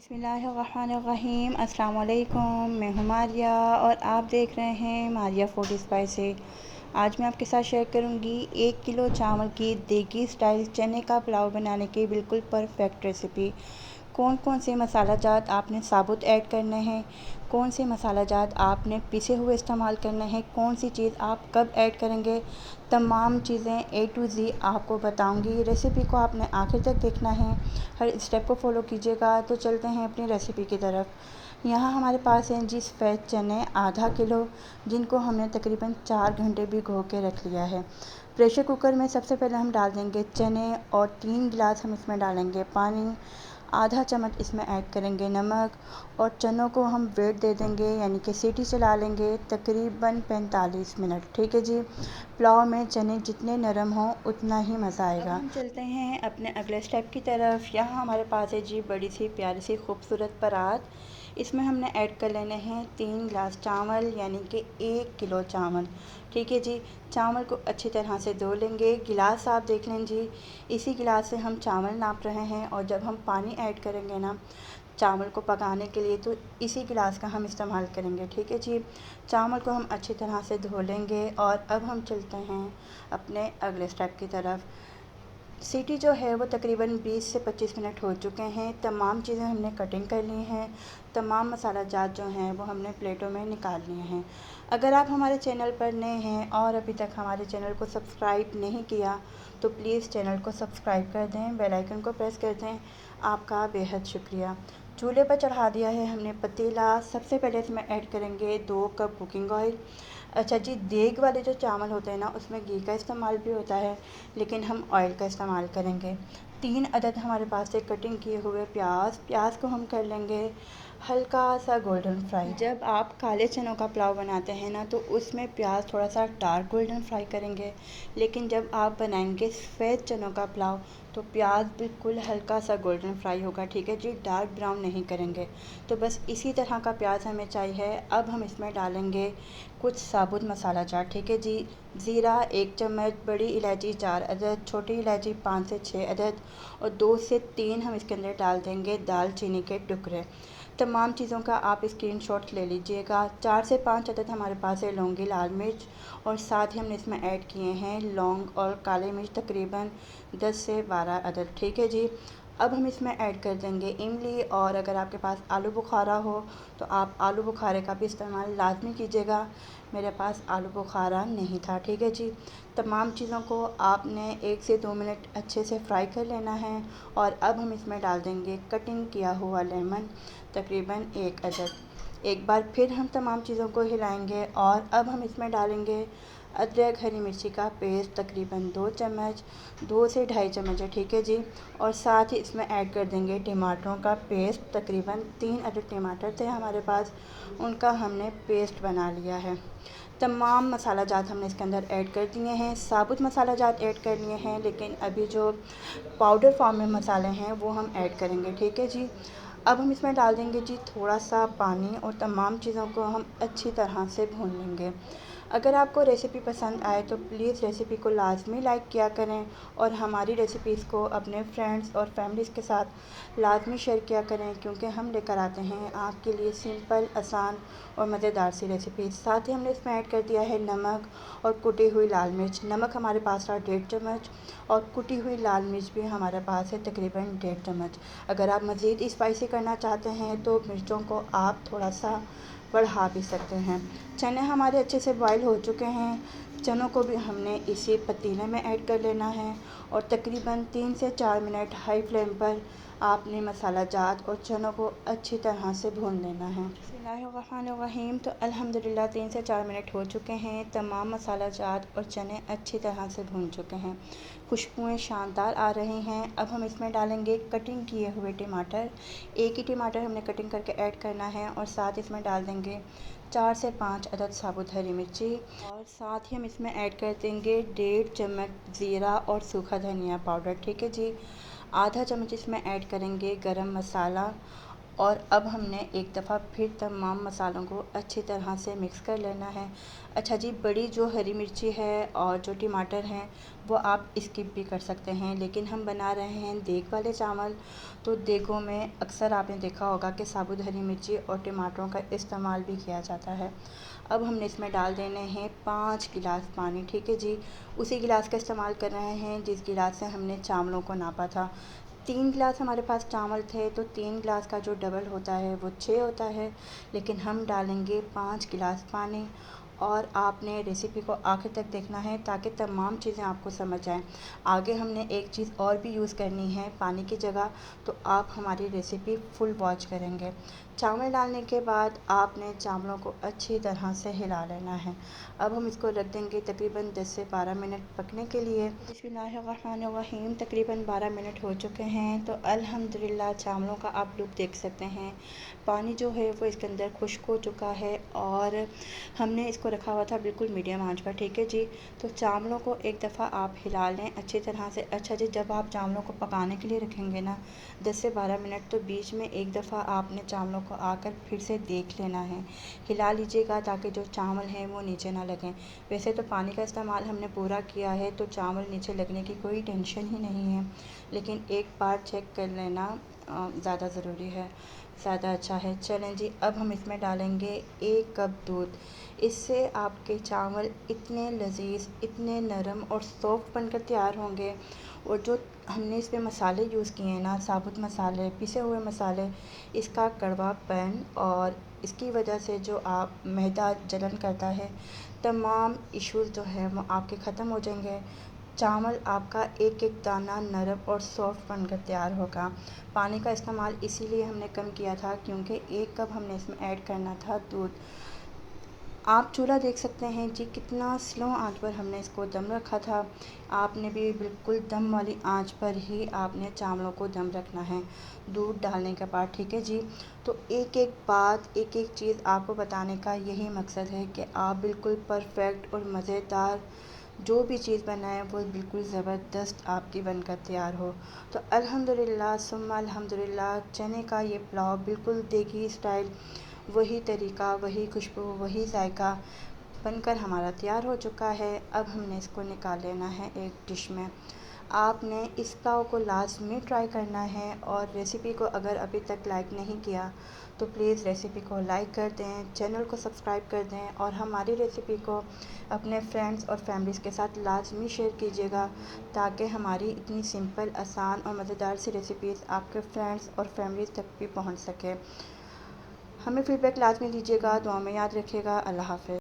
बिस्मिल्लाहिर्रहमानिर्रहीम। अस्सलाम वालेकुम। मैं हूँ मारिया और आप देख रहे हैं मारिया फूड स्पाइसेस। आज मैं आपके साथ शेयर करूँगी 1 किलो चावल की देगी स्टाइल चने का पुलाव बनाने की बिल्कुल परफेक्ट रेसिपी। कौन कौन से मसाला जात आपने साबुत ऐड करने हैं, कौन से मसाला जात आपने पिसे हुए इस्तेमाल करने हैं, कौन सी चीज़ आप कब ऐड करेंगे, तमाम चीज़ें ए टू ज़ी आपको बताऊंगी। रेसिपी को आपने आखिर तक देखना है, हर स्टेप को फॉलो कीजिएगा। तो चलते हैं अपनी रेसिपी की तरफ। यहाँ हमारे पास हैं जी सफ़ेद चने आधा किलो, जिनको हमने तकरीबन 4 घंटे भिगो के रख लिया है। प्रेशर कुकर में सबसे पहले हम डाल देंगे चने और 3 गिलास हम इसमें डालेंगे पानी। आधा चम्मच इसमें ऐड करेंगे नमक और चनों को हम वेट दे देंगे, यानी कि सीटी चला लेंगे तकरीबन 45 मिनट। ठीक है जी। पुलाव में चने जितने नरम हों उतना ही मज़ा आएगा। अब हम चलते हैं अपने अगले स्टेप की तरफ। यहाँ हमारे पास है जी बड़ी सी प्यारी सी खूबसूरत परात। इसमें हमने ऐड कर लेने हैं 3 गिलास चावल, यानी कि 1 किलो चावल। ठीक है जी। चावल को अच्छी तरह से धो लेंगे। गिलास आप देख लें जी, इसी गिलास से हम चावल नाप रहे हैं और जब हम पानी ऐड करेंगे ना चावल को पकाने के लिए, तो इसी गिलास का हम इस्तेमाल करेंगे। ठीक है जी। चावल को हम अच्छी तरह से धो लेंगे और अब हम चलते हैं अपने अगले स्टेप की तरफ। सीटी जो है वो तकरीबन 20 से 25 मिनट हो चुके हैं। तमाम चीज़ें हमने कटिंग कर ली हैं, तमाम मसाला जात जो हैं वो हमने प्लेटों में निकाल लिए हैं। अगर आप हमारे चैनल पर नए हैं और अभी तक हमारे चैनल को सब्सक्राइब नहीं किया तो प्लीज़ चैनल को सब्सक्राइब कर दें, बेल आइकन को प्रेस कर दें। आपका बेहद शुक्रिया। चूल्हे पर चढ़ा दिया है हमने पतीला। सबसे पहले इसमें ऐड करेंगे 2 कप कुकिंग ऑयल। अच्छा जी, देग वाले जो चावल होते हैं ना उसमें घी का इस्तेमाल भी होता है, लेकिन हम ऑयल का इस्तेमाल करेंगे। 3 अदद हमारे पास से कटिंग किए हुए प्याज को हम कर लेंगे हल्का सा गोल्डन फ्राई। जब आप काले चनों का पुलाव बनाते हैं ना तो उसमें प्याज थोड़ा सा डार्क गोल्डन फ्राई करेंगे, लेकिन जब आप बनाएंगे सफ़ेद चनों का पुलाव तो प्याज बिल्कुल हल्का सा गोल्डन फ्राई होगा। ठीक है जी, डार्क ब्राउन नहीं करेंगे। तो बस इसी तरह का प्याज हमें चाहिए। अब हम इसमें डालेंगे कुछ साबुत मसाला चाट। ठीक है जी। ज़ीरा 1 चम्मच, बड़ी इलायची 4 अदद, छोटी इलायची 5 से 6 अदद और 2 से 3 हम इसके अंदर डाल देंगे दालचीनी के टुकड़े। तमाम चीज़ों का आप स्क्रीनशॉट ले लीजिएगा। 4 से 5 अदद हमारे पास है लौंगी लाल मिर्च और साथ ही हमने इसमें ऐड किए हैं लौंग और काले मिर्च तकरीबन 10 से 12 अदद। ठीक है जी। अब हम इसमें ऐड कर देंगे इमली, और अगर आपके पास आलू बुखारा हो तो आप आलू बुखारे का भी इस्तेमाल लाजमी कीजिएगा। मेरे पास आलू बुखारा नहीं था। ठीक है जी। तमाम चीज़ों को आपने 1 से 2 मिनट अच्छे से फ्राई कर लेना है और अब हम इसमें डाल देंगे कटिंग किया हुआ लेमन तकरीबन 1 अदद। एक बार फिर हम तमाम चीज़ों को हिलाएंगे और अब हम इसमें डालेंगे अदरक हरी मिर्ची का पेस्ट तकरीबन 2 चम्मच, 2 से ढाई चम्मच है। ठीक है जी। और साथ ही इसमें ऐड कर देंगे टमाटरों का पेस्ट, तकरीबन 3 अदद टमाटर थे हमारे पास, उनका हमने पेस्ट बना लिया है। तमाम मसाला जात हमने इसके अंदर ऐड कर दिए हैं, साबुत मसाला जात ऐड कर लिए हैं, लेकिन अभी जो पाउडर फॉर्म में मसाले हैं वो हम ऐड करेंगे। ठीक है जी। अब हम इसमें डाल देंगे जी थोड़ा सा पानी और तमाम चीज़ों को हम अच्छी तरह से भून लेंगे। अगर आपको रेसिपी पसंद आए तो प्लीज़ रेसिपी को लाजमी लाइक किया करें और हमारी रेसिपीज़ को अपने फ्रेंड्स और फैमिलीज़ के साथ लाजमी शेयर किया करें, क्योंकि हम लेकर आते हैं आपके लिए सिंपल, आसान और मज़ेदार सी रेसिपीज़। साथ ही हमने इसमें ऐड कर दिया है नमक और कुटी हुई लाल मिर्च। नमक हमारे पास था 1.5 चम्मच और कुटी हुई लाल मिर्च भी हमारे पास है तकरीबन 1.5 चम्मच। अगर आप मज़ीद स्पाइसी करना चाहते हैं तो मिर्चों को आप थोड़ा सा बढ़ा भी सकते हैं। चने हमारे अच्छे से बॉईल हो चुके हैं। चनों को भी हमने इसी पतीले में ऐड कर लेना है और तकरीबन 3 से 4 मिनट हाई फ्लेम पर आपने मसाला जात और चनों को अच्छी तरह से भून लेना है। बिस्मिल्लाहिर्रहमानिर्रहीम। तो अल्हम्दुलिल्लाह 3 से 4 मिनट हो चुके हैं। तमाम मसाला जात और चने अच्छी तरह से भून चुके हैं, खुशबुएँ शानदार आ रही हैं। अब हम इसमें डालेंगे कटिंग किए हुए टमाटर। एक ही टमाटर हमने कटिंग करके ऐड करना है और साथ इसमें डाल देंगे 4 से 5 अदद साबुत हरी मिर्ची और साथ ही हम इसमें ऐड कर देंगे 1.5 चम्मच ज़ीरा और सूखा धनिया पाउडर। ठीक है जी। आधा चम्मच इसमें ऐड करेंगे गरम मसाला और अब हमने एक दफ़ा फिर तमाम मसालों को अच्छी तरह से मिक्स कर लेना है। अच्छा जी, बड़ी जो हरी मिर्ची है और जो टमाटर हैं वो आप स्किप भी कर सकते हैं, लेकिन हम बना रहे हैं देग वाले चावल, तो देगों में अक्सर आपने देखा होगा कि साबुत हरी मिर्ची और टमाटरों का इस्तेमाल भी किया जाता है। अब हमने इसमें डाल देने हैं 5 गिलास पानी, ठीक है जी। उसी गिलास का इस्तेमाल कर रहे हैं जिस गिलास से हमने चावलों को नापा था। 3 गिलास हमारे पास चावल थे, तो 3 गिलास का जो डबल होता है वो 6 होता है, लेकिन हम डालेंगे 5 गिलास पानी। और आपने रेसिपी को आखिर तक देखना है ताकि तमाम चीज़ें आपको समझ आएँ। आगे हमने एक चीज़ और भी यूज़ करनी है पानी की जगह, तो आप हमारी रेसिपी फुल वॉच करेंगे। चावल डालने के बाद आपने चावलों को अच्छी तरह से हिला लेना है। अब हम इसको रख देंगे तकरीबन 10 से 12 मिनट पकने के लिए। बिस्मिल्लाहिर्रहमानिर्रहीम, तकरीबन 12 मिनट हो चुके हैं, तो अल्हम्दुलिल्लाह चावलों का आप लुक देख सकते हैं। पानी जो है वो इसके अंदर खुश्क हो चुका है और हमने इसको रखा हुआ था बिल्कुल मीडियम आंच पर, ठीक है जी। तो चावलों को एक दफ़ा आप हिला लें अच्छी तरह से। अच्छा जी, जब आप चावलों को पकाने के लिए रखेंगे ना 10 से 12 मिनट, तो बीच में एक दफ़ा आपने चावलों को आकर फिर से देख लेना है, हिला लीजिएगा ताकि जो चावल हैं वो नीचे ना लगें। वैसे तो पानी का इस्तेमाल हमने पूरा किया है तो चावल नीचे लगने की कोई टेंशन ही नहीं है, लेकिन एक बार चेक कर लेना ज़्यादा ज़रूरी है, ज़्यादा अच्छा है। चलें जी, अब हम इसमें डालेंगे 1 कप दूध। इससे आपके चावल इतने लज़ीज़, इतने नरम और सॉफ्ट बनकर तैयार होंगे। और जो हमने इसमें मसाले यूज़ किए हैं ना, साबुत मसाले, पिसे हुए मसाले, इसका कड़वापन और इसकी वजह से जो आप मैदा जलन करता है, तमाम इश्यूज़ जो हैं वो आपके ख़त्म हो जाएंगे। चावल आपका एक एक दाना नरम और सॉफ्ट बनकर तैयार होगा। पानी का इस्तेमाल इसीलिए हमने कम किया था क्योंकि 1 कप हमने इसमें ऐड करना था दूध। आप चूल्हा देख सकते हैं जी, कितना स्लो आंच पर हमने इसको दम रखा था। आपने भी बिल्कुल दम वाली आंच पर ही आपने चावलों को दम रखना है दूध डालने के बाद, ठीक है जी। तो एक एक बात, एक एक चीज़ आपको बताने का यही मकसद है कि आप बिल्कुल परफेक्ट और मज़ेदार जो भी चीज़ बनाएं वो बिल्कुल ज़बरदस्त आपकी बनकर तैयार हो। तो अल्हम्दुलिल्लाह सुम्मा अल्हम्दुलिल्लाह, चने का ये पुलाव बिल्कुल देगी स्टाइल, वही तरीका, वही खुशबू, वही जायका बनकर हमारा तैयार हो चुका है। अब हमने इसको निकाल लेना है एक डिश में। आपने इस पुलाव को लाज़मी ट्राई करना है, और रेसिपी को अगर अभी तक लाइक नहीं किया तो प्लीज़ रेसिपी को लाइक कर दें, चैनल को सब्सक्राइब कर दें और हमारी रेसिपी को अपने फ्रेंड्स और फैमिलीज़ के साथ लाज़मी शेयर कीजिएगा, ताकि हमारी इतनी सिंपल, आसान और मज़ेदार सी रेसिपीज़ आपके फ्रेंड्स और फैमिलीज़ तक भी पहुंच सके। हमें फ़ीडबैक लाज़मी दीजिएगा, दुआ में याद रखिएगा। अल्लाह हाफ़िज़।